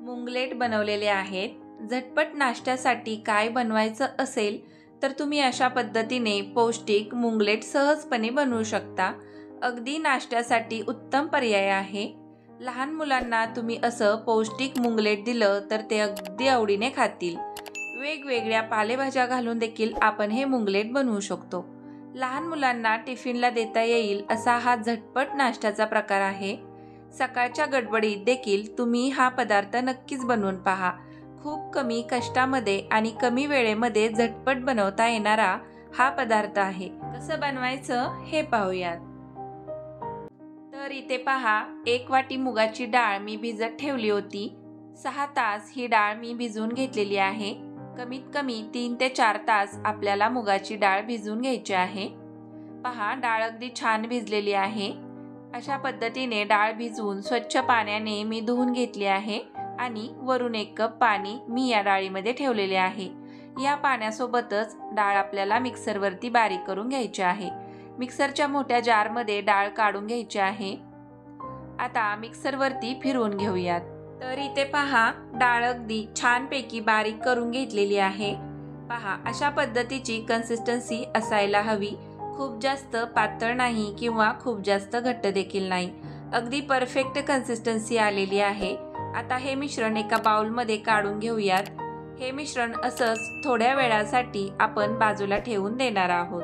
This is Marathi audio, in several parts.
मुंगलेट बनवलेले आहेत। झटपट नाश्त्यासाठी काय बनवायचं असेल तर तुम्ही अशा पद्धतीने पौष्टिक मुंगलेट सहजपणे बनवू शकता। अगदी नाश्त्यासाठी उत्तम पर्याय आहे। लहान मुलांना तुम्ही असं पौष्टिक मुंगलेट दिलं तर ते अगदी आवडीने खातील। वेगवेगळ्या पालेभाज्या घालून देखील आपण हे मुंगलेट बनवू शकतो। लहान मुलांना टिफिनला देता येईल असा हा झटपट नाश्त्याचा प्रकार आहे। सकाळच्या गडबडीत देखील तुम्ही हा पदार्थ नक्कीच बनवून पहा। खूप कमी कष्टामध्ये आणि कमी वेळेमध्ये झटपट बनवता येणारा हा पदार्थ आहे। कसं बनवायचं हे पाहूयात। तर इथे पहा, 1 वाटी मुगाची डाळ मी भिजत ठेवली होती। 6 तास ही डाळ मी भिजवून घेतलेली आहे। कमीत कमी 3 ते 4 तास आपल्याला मुगाची डाळ भिजवून घ्यायची आहे। पहा, डाळ अगदी छान भिजलेली आहे। अशा पद्धतीने डाळ भिजवून स्वच्छ पाण्याने मी धुवून घेतली आहे आणि वरून 1 कप पाणी मी या डाळीमध्ये ठेवलेले आहे। या पाण्यासोबतच डाळ आपल्याला मिक्सरवरती बारीक करून घ्यायची आहे। मिक्सरच्या मोठ्या जारमध्ये डाळ काढून घ्यायची आहे। आता मिक्सरवरती फिरवून घेऊयात। तर इथे पहा, डाळ अगदी छानपैकी बारीक करून घेतलेली आहे। पहा, अशा पद्धतीची कन्सिस्टन्सी असायला हवी। खूप जास्त पातळ नाही किंवा खूप जास्त घट्ट देखील नाही, अगदी परफेक्ट कन्सिस्टन्सी आलेली आहे। आता हे मिश्रण एका बाउलमध्ये काढून घेऊयात। हे मिश्रण असंच थोड्या वेळासाठी आपण बाजूला ठेवून देणार आहोत।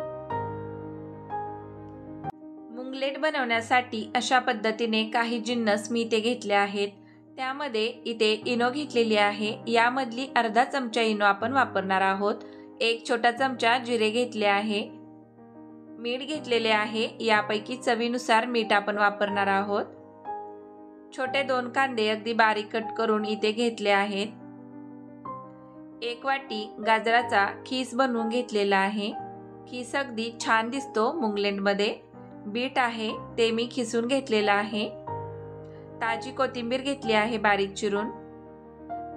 मुंगलेट बनवण्यासाठी अशा पद्धतीने काही जिन्नस मी इथे घेतले आहेत। त्यामध्ये इथे इनो घेतलेली आहे। यामधली अर्धा चमचा इनो आपण वापरणार आहोत। 1 छोटा चमचा जिरे घेतले आहे। मीठ घेतलेले आहे। यापैकी चवीनुसार मीठ आपण वापरणार आहोत। छोटे 2 कांदे अगदी बारीक कट करून इथे घेतले आहेत। 1 वाटी गाजराचा खीस बनवून घेतलेला आहे। खीस अगदी छान दिसतो मुंगलेटमध्ये। बीट आहे ते मी खिसून घेतलेला आहे। ताजी कोथिंबीर घेतली आहे बारीक चिरून।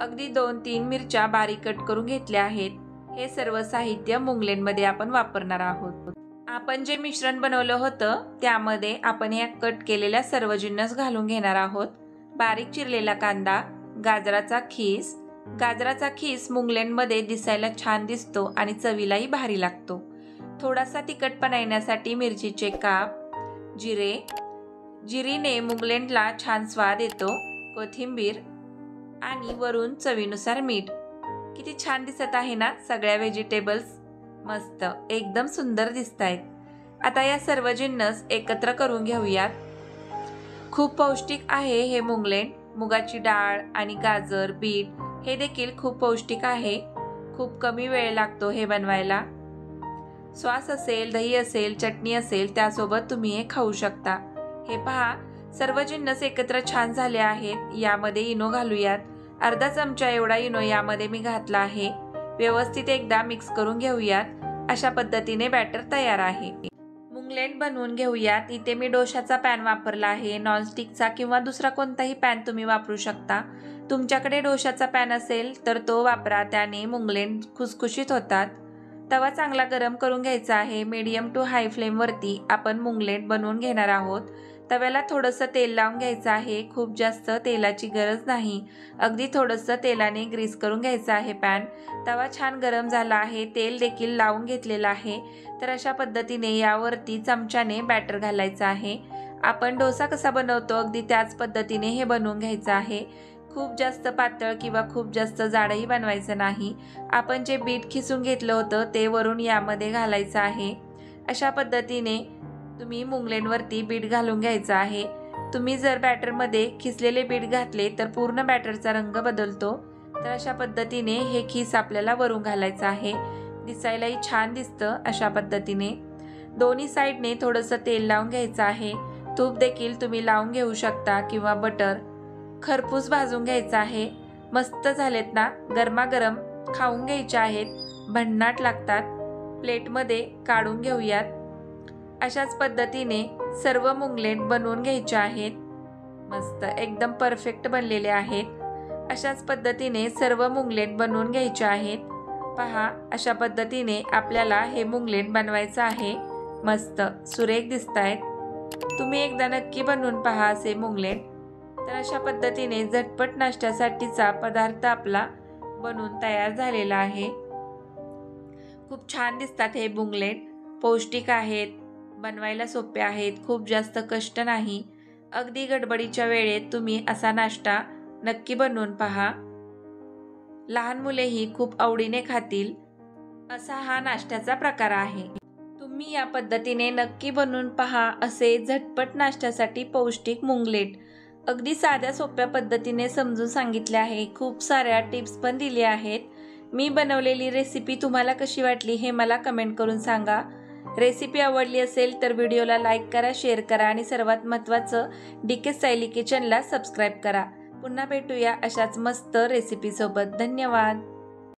अगदी 2-3 मिरच्या बारीक कट करून घेतल्या आहेत। हे सर्व साहित्य मुंगलेटमध्ये आपण वापरणार आहोत। आपण जे मिश्रण बनवलं होतं त्यामध्ये आपण या कट केलेल्या सर्व जिन्नस घालून घेणार आहोत। बारीक चिरलेला कांदा, गाजराचा खीस। गाजराचा खीस मुंगलेटमध्ये दिसायला छान दिसतो आणि चवीलाही भारी लागतो। थोडासा तिखटपणा येण्यासाठी मिरचीचे काप, जिरीने मुंगलेटला छान स्वाद येतो, कोथिंबीर आणि वरून चवीनुसार मीठ। किती छान दिसत आहे ना सगळ्या व्हेजिटेबल्स, मस्त एकदम सुंदर दिसतायत। आता या सर्व जिन्नस एकत्र करून घेऊयात। खूप पौष्टिक आहे हे मुंगलेट। मुगाची डाळ आणि गाजर, बीट हे देखील खूप पौष्टिक आहे। खूप कमी वेळ लागतो हे बनवायला। सॉस असेल, दही असेल, चटणी असेल त्यासोबत तुम्ही हे खाऊ शकता। हे पहा, सर्व जिन्नस एकत्र छान झाले आहेत। यामध्ये इनो घालूयात। अर्धा चमचा एवढा इनो यामध्ये मी घातला आहे। व्यवस्थित एकदा मिक्स करून घेऊयात। अशा पद्धतीने बॅटर तयार आहे। मुंगलेट बनवून घेऊयात। इथे मी डोशाचा पॅन वापरला आहे। नॉनस्टिकचा किंवा दुसरा कोणताही पॅन तुम्ही वापरू शकता। तुमच्याकडे डोशाचा पॅन असेल तर तो वापरा, त्याने मुंगलेट खुसखुशीत होतात। तवा चांगला गरम करून घ्यायचा आहे। मीडियम टू हाय फ्लेमवरती आपण मुंगलेट बनवून घेणार आहोत। तव्याला थोडंसं तेल लावून घ्यायचं आहे। खूप जास्त तेलाची गरज नाही, अगदी थोडंसं तेलाने ग्रीस करून घ्यायचं आहे पॅन। तवा छान गरम झाला आहे, तेल देखील लावून घेतलेलं आहे। तर अशा पद्धतीने यावरती चमच्याने बॅटर घालायचं आहे। आपण डोसा कसा बनवतो अगदी त्याच पद्धतीने हे बनवून घ्यायचं आहे। खूप जास्त पातळ किंवा खूप जास्त जाडही बनवायचं नाही। आपण जे बीट खिसून घेतलं होतं ते वरून यामध्ये घालायचं आहे। अशा पद्धतीने तुम्ही मुंगलेटवरती बीट घालून घ्यायचं आहे। तुम्ही जर बॅटरमध्ये खिसलेले बीट घातले तर पूर्ण बॅटरचा रंग बदलतो। तर अशा पद्धतीने हे खीस आपल्याला वरून घालायचं आहे। दिसायलाही छान दिसतं अशा पद्धतीने। दोन्ही साईडने थोडंसं तेल लावून घ्यायचं आहे। तूप देखील तुम्ही लावून घेऊ शकता किंवा बटर। खरपूस भाजून घ्यायचं आहे। मस्त झालेत ना, गरमागरम खाऊन घ्यायचे आहेत, भन्नाट लागतात। प्लेटमध्ये काढून घेऊयात। अशाच पद्धतीने सर्व मुंगलेट बनवून घ्यायचे आहेत। मस्त एकदम परफेक्ट बनलेले आहेत। अशाच पद्धतीने सर्व मुंगलेट बनवून घ्यायचे आहेत। पहा, अशा पद्धतीने आपल्याला हे मुंगलेट बनवायचं आहे। मस्त सुरेख दिसतायत। तुम्ही एकदा नक्की बनवून पहा असे मुंगलेट। तर अशा पद्धतीने झटपट नाश्त्यासाठीचा पदार्थ आपला बनून तयार झालेला आहे। खूप छान दिसतात हे बुंगलेट, पौष्टिक आहेत, बनवायला सोपे आहेत, खूप जास्त कष्ट नाही। अगदी गडबडीच्या वेळेत तुम्ही असा नाश्ता नक्की बनवून पहा। लहान मुलेही खूप आवडीने खातील असा हा नाश्त्याचा प्रकार आहे। तुम्ही या पद्धतीने नक्की बनवून पहा असे झटपट नाश्त्यासाठी पौष्टिक मुंगलेट। अगदी साध्या सोप्या पद्धतीने समजून सांगितले आहे, खूप साऱ्या टिप्स पण दिल्या आहेत। मी बनवलेली रेसिपी तुम्हाला कशी वाटली हे मला कमेंट करून सांगा। रेसिपी आवडली असेल तर व्हिडिओला लाईक करा, शेअर करा आणि सर्वात महत्त्वाचं DK स्टाईल किचनला सबस्क्राईब करा। पुन्हा भेटूया अशाच मस्त रेसिपीसोबत। धन्यवाद।